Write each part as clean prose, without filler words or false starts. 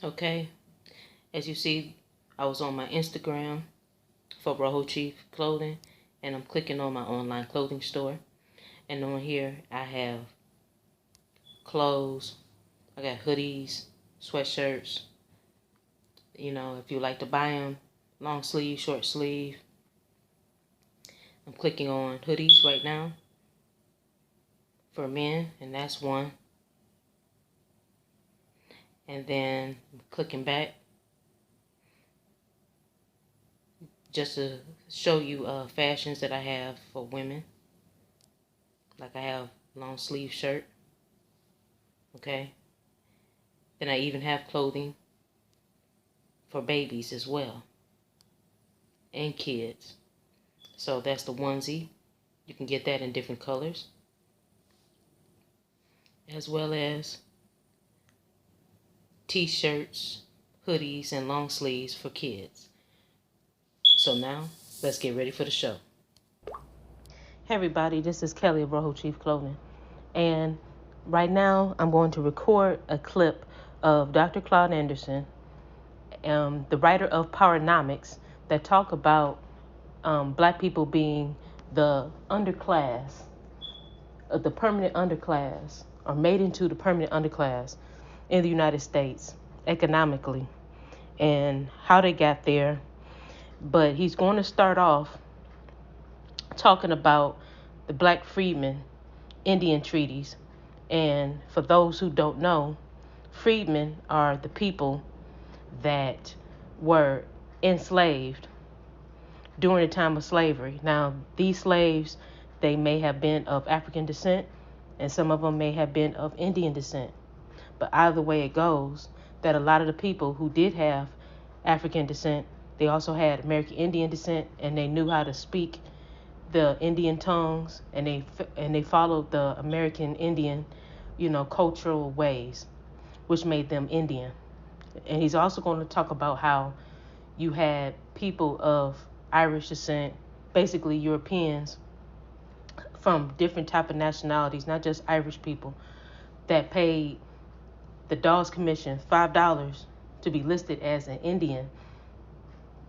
Okay, as you see, I was on my Instagram for Rojo Chief Clothing, and I'm clicking on my online clothing store. And on here, I have clothes. I got hoodies, sweatshirts. If you like to buy them, long sleeve, short sleeve. I'm clicking on hoodies right now for men, and that's one. And then clicking back just to show you fashions that I have for women. Like I have long sleeve shirt. Okay. Then I even have clothing for babies as well, and kids. So that's the onesie. You can get that in different colors, as well as t-shirts, hoodies, and long sleeves for kids. So now, let's get ready for the show. Hey everybody, this is Kelly of Rojo Chief Clothing. And right now, I'm going to record a clip of Dr. Claud Anderson, the writer of Powernomics, that talk about black people being the underclass, the permanent underclass, or made into the permanent underclass in the United States economically, and how they got there. But he's going to start off talking about the Black Freedmen Indian treaties. And for those who don't know, freedmen are the people that were enslaved during the time of slavery. Now, these slaves, they may have been of African descent, and some of them may have been of Indian descent. But either way it goes, that a lot of the people who did have African descent, they also had American Indian descent, and they knew how to speak the Indian tongues, and they followed the American Indian, cultural ways, which made them Indian. And he's also going to talk about how you had people of Irish descent, basically Europeans from different type of nationalities, not just Irish people, that paid the Dawes Commission $5 to be listed as an Indian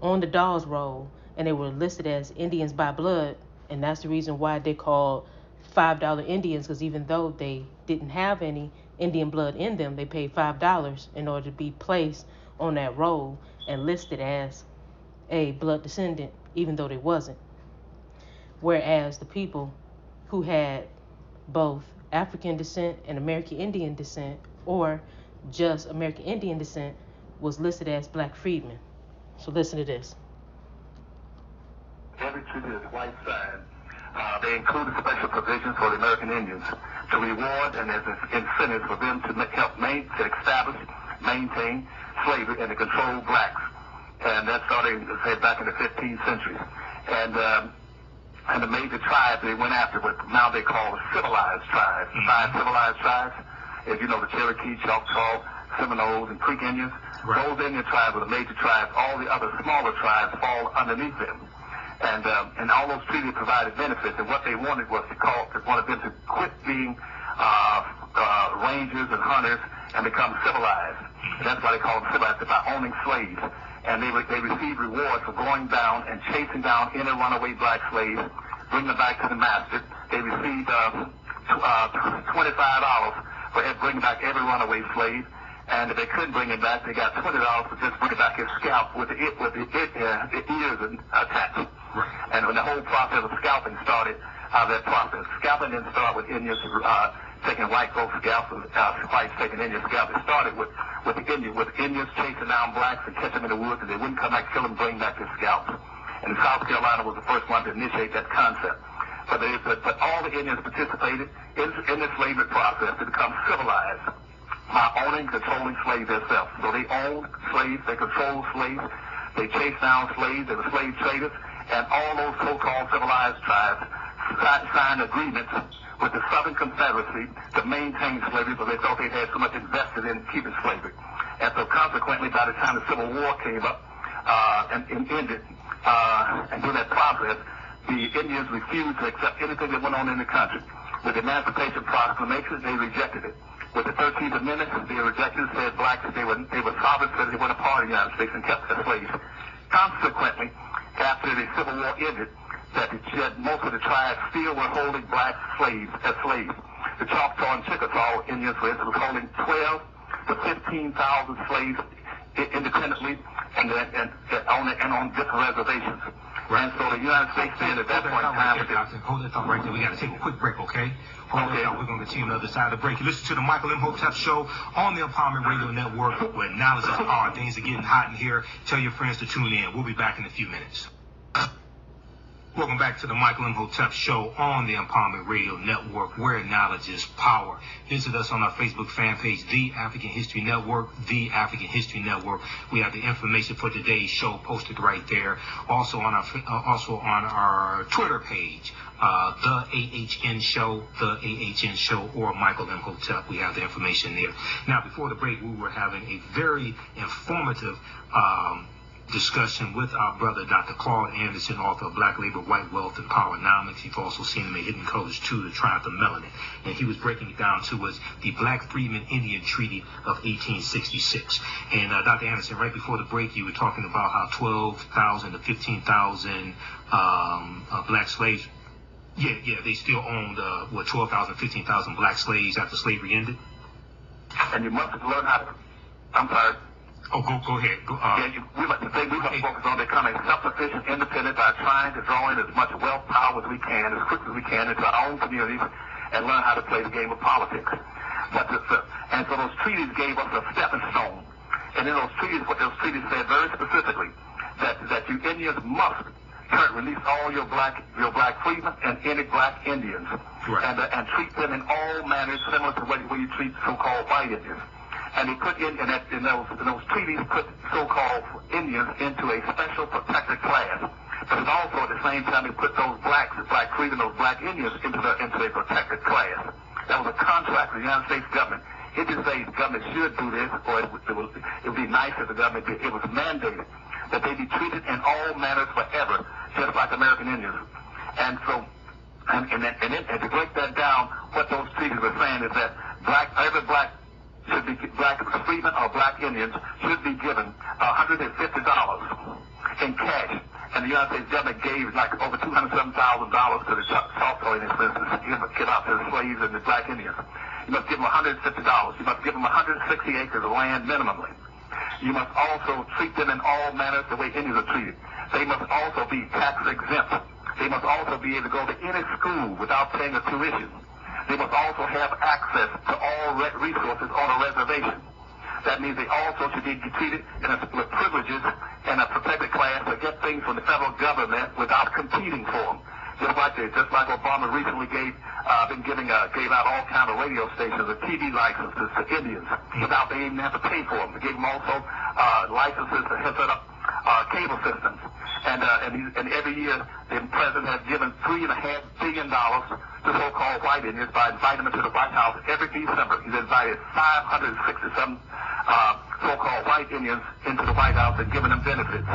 on the Dawes roll, and they were listed as Indians by blood, and that's the reason why they called $5 Indians, because even though they didn't have any Indian blood in them, they paid $5 in order to be placed on that roll and listed as a blood descendant, even though they wasn't. Whereas the people who had both African descent and American Indian descent, or just American Indian descent, was listed as Black freedmen. So listen to this. Every treaty is white side. They included special provisions for the American Indians to reward and as incentives for them to help establish, maintain slavery and to control blacks. And that started, say, back in the 15th century. And the major tribes they went after what now they call the civilized tribes. Five civilized tribes, as you know, the Cherokee, Choctaw, Seminoles, and Creek Indians. Right. Those Indian tribes were the major tribes. All the other smaller tribes fall underneath them. And all those treaties provided benefits, and what they wanted was they wanted them to quit being rangers and hunters and become civilized. And that's why they call them civilized, by owning slaves. And they received rewards for going down and chasing down any runaway black slaves, bringing them back to the master. They received $25 for bringing back every runaway slave. And if they couldn't bring him back, they got $20 for just bringing back his scalp with the ears attached. And when the whole process of scalping started, that process. Scalping didn't start with Indians taking white folks' scalps and whites taking Indian scalps. It started with Indians chasing down blacks and catching them in the woods, and they wouldn't come back, kill them, bring back their scalps. And South Carolina was the first one to initiate that concept. But all the Indians participated in the slavery process to become civilized by owning, controlling slaves themselves. So they owned slaves, they controlled slaves, they chased down slaves, they were slave traders, and all those so-called civilized tribes signed agreements with the Southern Confederacy to maintain slavery, because they thought they had so much invested in keeping slavery. And so consequently, by the time the Civil War came up and ended, and during that process, the Indians refused to accept anything that went on in the country. With the Emancipation Proclamation, they rejected it. with the 13th Amendment, they rejected, said blacks, they were sovereign, said they weren't a part of the United States and kept their slaves. Consequently, after the Civil War ended, that most of the tribes still were holding black slaves as slaves. The Choctaw and Chickasaw Indians, for instance, was holding 12 to 15,000 slaves independently and on different reservations. Right. And so the United States did at that point in time. Hold that thought right there. We got to take a quick break, okay? Hold that thought. We're going to continue on the other side of the break. You listen to the Michael M. Hotep Show on the Empowerment Radio Network, where knowledge is power. Things are getting hot in here. Tell your friends to tune in. We'll be back in a few minutes. Welcome back to the Michael M. Hotep Show on the Empowerment Radio Network, where knowledge is power. Visit us on our Facebook fan page, The African History Network, The African History Network. We have the information for today's show posted right there. Also on our Twitter page, The AHN Show, The AHN Show, or Michael M. Hotep. We have the information there. Now, before the break, we were having a very informative discussion with our brother, Dr. Claud Anderson, author of Black Labor, White Wealth, and Powernomics. You've also seen him in Hidden Colors 2, The Triumph of Melanin. And he was breaking it down to us the Black Freedmen Indian Treaty of 1866. And Dr. Anderson, right before the break, you were talking about how 12,000 to 15,000 black slaves, they still owned, 12,000, 15,000 black slaves after slavery ended? And you must learn how to, I'm sorry. Oh, go ahead. We must focus on becoming self-sufficient, independent by trying to draw in as much wealth, power as we can, as quick as we can, into our own communities, and learn how to play the game of politics. And so those treaties gave us a stepping stone. And in those treaties, what those treaties said very specifically, that you Indians must release all your black freedmen and any black Indians, right, and treat them in all manners similar to the way you treat so-called white Indians. And they put in those treaties put so-called Indians into a special protected class. But it also at the same time they put those black freedmen, those black Indians into a protected class. That was a contract with the United States government. It didn't say the government should do this, or it would be nice if the government did. It was mandated that they be treated in all manners forever, just like American Indians. And so, and to break that down, what those treaties were saying is that every black freedmen or black Indians should be given $150 in cash. And the United States government gave like over $207,000 to the Choctaw Indians to give out to the slaves and the black Indians. You must give them $150. You must give them 160 acres of land minimally. You must also treat them in all manners the way Indians are treated. They must also be tax exempt. They must also be able to go to any school without paying a tuition. They must also have access to all resources on a reservation. That means they also should be treated with privileges and a protected class to get things from the federal government without competing for them. Just like Obama recently gave out all kinds of radio stations and TV licenses to Indians without they even have to pay for them. They gave them also licenses to set up cable systems. And every year the president has given $3.5 billion to so-called white Indians by inviting them to the White House every December. He's invited 567 so-called white Indians into the White House and given them benefits.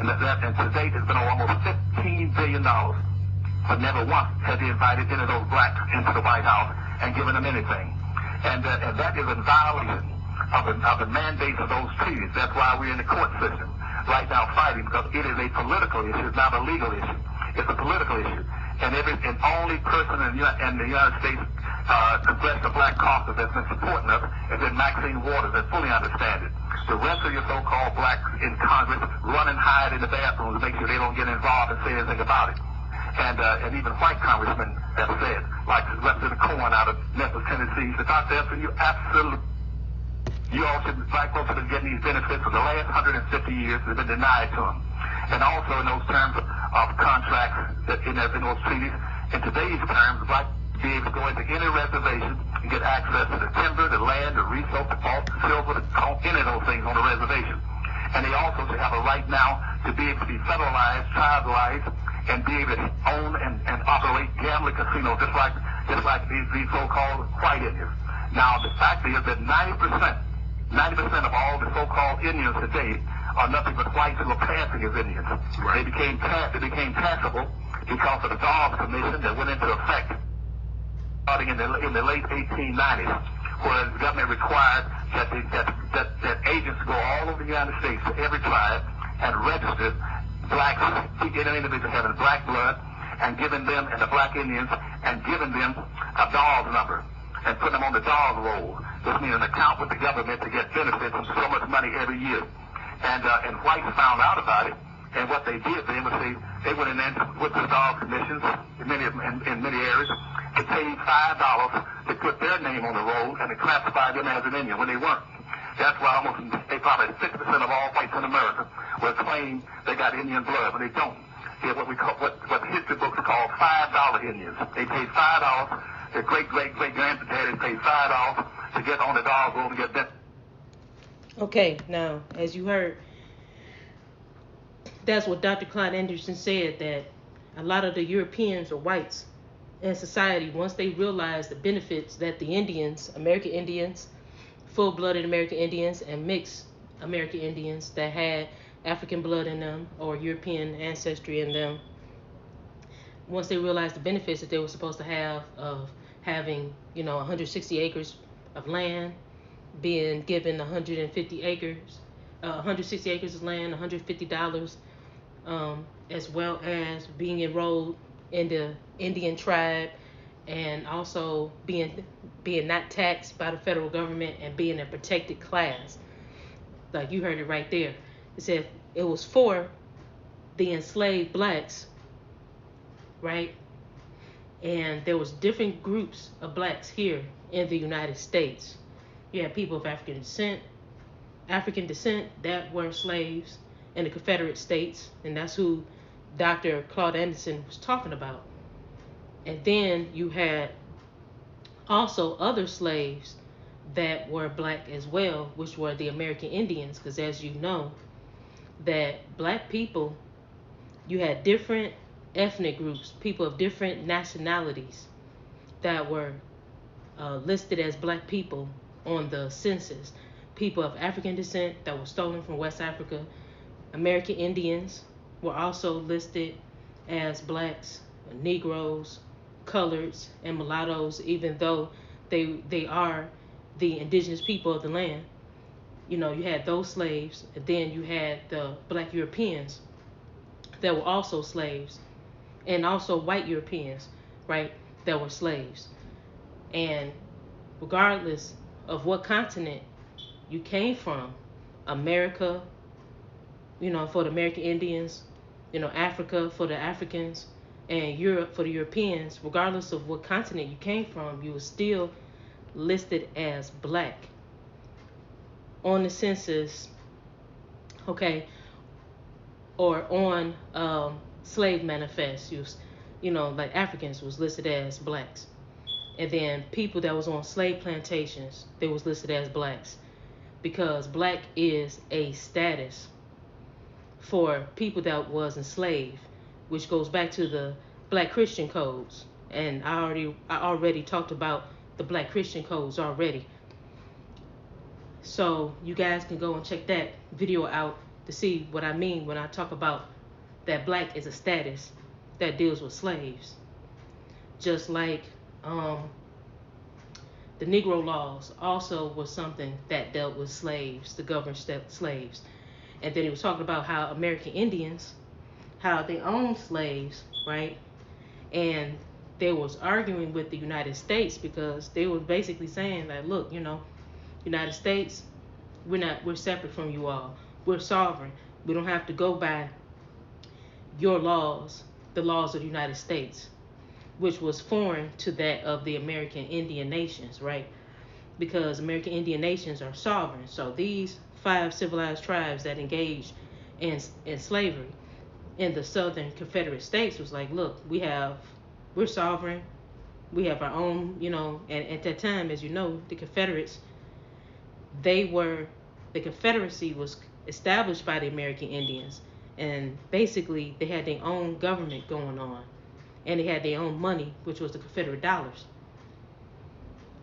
And to date it's been almost $15 billion. But never once has he invited any of those blacks into the White House and given them anything. And that is in violation of the mandates of those treaties. That's why we're in the court system right now fighting, because it is a political issue, it's not a legal issue. It's a political issue. And only person in the United States Congressional Black Caucus that's been supporting us has been Maxine Waters, that fully understand it. The rest of your so-called blacks in Congress run and hide in the bathrooms to make sure they don't get involved and say anything about it. And even white congressmen have said, like Representative Cohen out of Memphis, Tennessee, the Dr. Anderson, you all should, black folks have been getting these benefits for the last 150 years. They've been denied to them. And also in those terms of contracts in those treaties, in today's terms, black be able to go into any reservation and get access to the timber, the land, the resource, the salt, the silver, any of those things on the reservation. And they also should have a right now to be able to be federalized, tribalized, and be able to own and operate gambling casinos just like these so-called white Indians. Now, the fact is that 90% of all the so-called Indians today are nothing but whites who are passing as Indians. Right. They became passable because of the Dobbs Commission that went into effect starting in the late 1890s, where the required that agents go all over the United States to every tribe and register blacks, any individual having black blood, and giving them, and the black Indians, and giving them a dog number and putting them on the dog roll, which means an account with the government to get benefits and so much money every year. And whites found out about it, and what they did then was they went in there with the dog commissions in many areas. They paid $5 to put their name on the roll and to classify them as an Indian when they weren't. That's why probably 6% of all whites in America will claim they got Indian blood, but they don't. They're what history books call $5 Indians. They paid $5. Their great-great-great-granddaddy paid $5 to get on the dog roll and get that. Okay, now, as you heard, that's what Dr. Claud Anderson said, that a lot of the Europeans or whites in society, once they realized the benefits that the Indians, American Indians, full-blooded American Indians, and mixed American Indians that had African blood in them or European ancestry in them, once they realized the benefits that they were supposed to have of having, 160 acres of land, being given 160 acres of land, $150, as well as being enrolled in the Indian tribe, and also being not taxed by the federal government and being a protected class. Like you heard it right there. It said it was for the enslaved blacks, right? And there was different groups of blacks here in the United States. You had people of African descent that were slaves in the Confederate States, and that's who Dr. Claud Anderson was talking about. And then you had also other slaves that were black as well, which were the American Indians, because as you know, that black people, you had different ethnic groups, people of different nationalities that were listed as black people on the census. People of African descent that were stolen from West Africa. American Indians were also listed as blacks, Negroes, coloreds, and mulattoes, even though they are the indigenous people of the land. You had those slaves, and then you had the black Europeans that were also slaves, and also white Europeans, right, that were slaves. And regardless of what continent you came from, America, for the American Indians, Africa for the Africans, and Europe for the Europeans, regardless of what continent you came from, you were still listed as black on the census, okay, or on slave manifests. Like Africans was listed as blacks, and then people that was on slave plantations, they was listed as blacks, because black is a status for people that was enslaved, which goes back to the Black Christian codes. And I already talked about the Black Christian codes already. So you guys can go and check that video out to see what I mean when I talk about that black is a status that deals with slaves. Just like the Negro laws also was something that dealt with slaves, to govern slaves. And then he was talking about how American Indians, how they owned slaves, right? And they was arguing with the United States because they were basically saying that, look, United States, we're separate from you all. We're sovereign. We don't have to go by your laws, the laws of the United States, which was foreign to that of the American Indian nations, right? Because American Indian nations are sovereign. So these 5 civilized tribes that engaged in slavery in the Southern Confederate States was like, look, we're sovereign. We have our own, and at that time, as you know, the Confederates, the Confederacy was established by the American Indians, and basically they had their own government going on, and they had their own money, which was the Confederate dollars.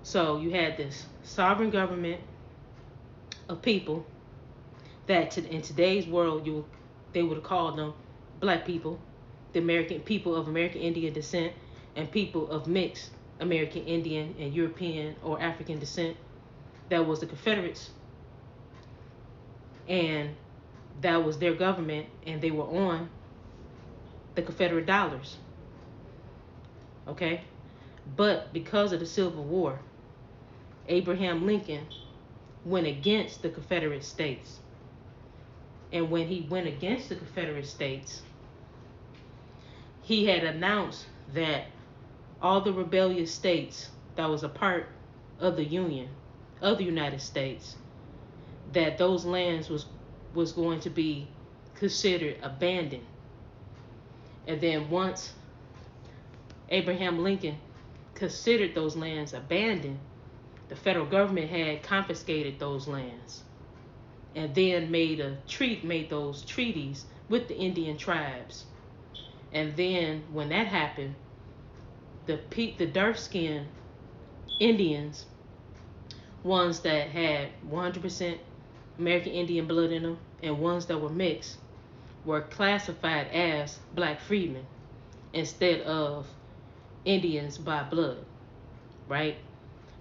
So you had this sovereign government of people that in today's world they would have called them black people, the American people of American Indian descent, and people of mixed American Indian and European or African descent, that was the Confederates, and that was their government, and they were on the Confederate dollars. Okay? But because of the Civil War, Abraham Lincoln went against the Confederate States. And when he went against the Confederate States, he had announced that all the rebellious states that was a part of the Union, of the United States, that those lands was going to be considered abandoned. And then once Abraham Lincoln considered those lands abandoned, the federal government had confiscated those lands and then made those treaties with the Indian tribes. And then when that happened, the dark-skinned Indians, ones that had 100% American Indian blood in them and ones that were mixed, were classified as black freedmen instead of Indians by blood, right?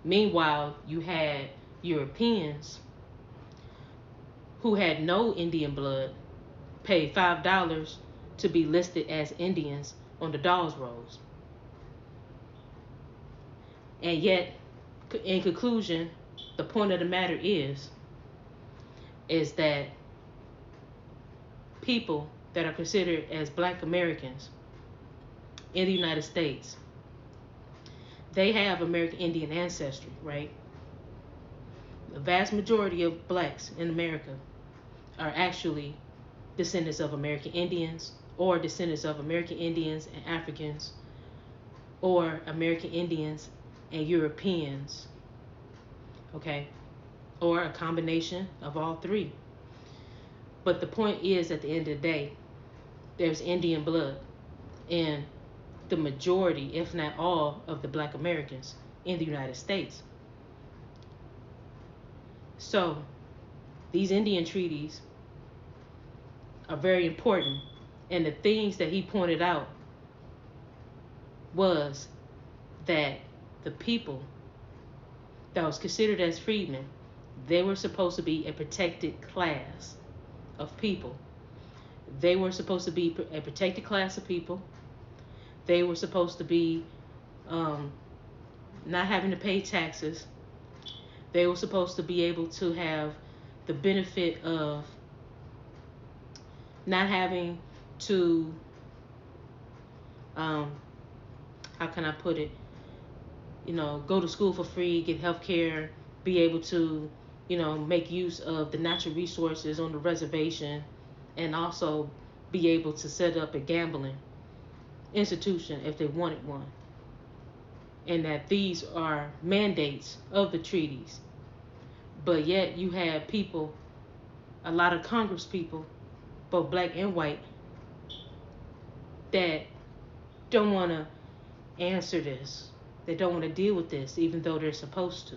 Meanwhile, you had Europeans who had no Indian blood pay $5 to be listed as Indians on the Dawes rolls. And yet, in conclusion, the point of the matter is that people that are considered as black Americans in the United States, they have American Indian ancestry, right? The vast majority of blacks in America are actually descendants of American Indians, or descendants of American Indians and Africans, or American Indians and Europeans, okay? Or a combination of all three. But the point is, at the end of the day, there's Indian blood in the majority, if not all, of the black Americans in the United States. So these Indian treaties are very important, and the things that he pointed out was that the people that was considered as freedmen, they were supposed to be a protected class of people. They were supposed to be a protected class of people. They were supposed to be not having to pay taxes. They were supposed to be able to have the benefit of not having to, how can I put it, go to school for free, get health care, be able to, make use of the natural resources on the reservation, and also be able to set up a gambling institution if they wanted one. And that these are mandates of the treaties. But yet you have people, a lot of Congress people, both black and white, that don't want to answer this. They don't want to deal with this, even though they're supposed to.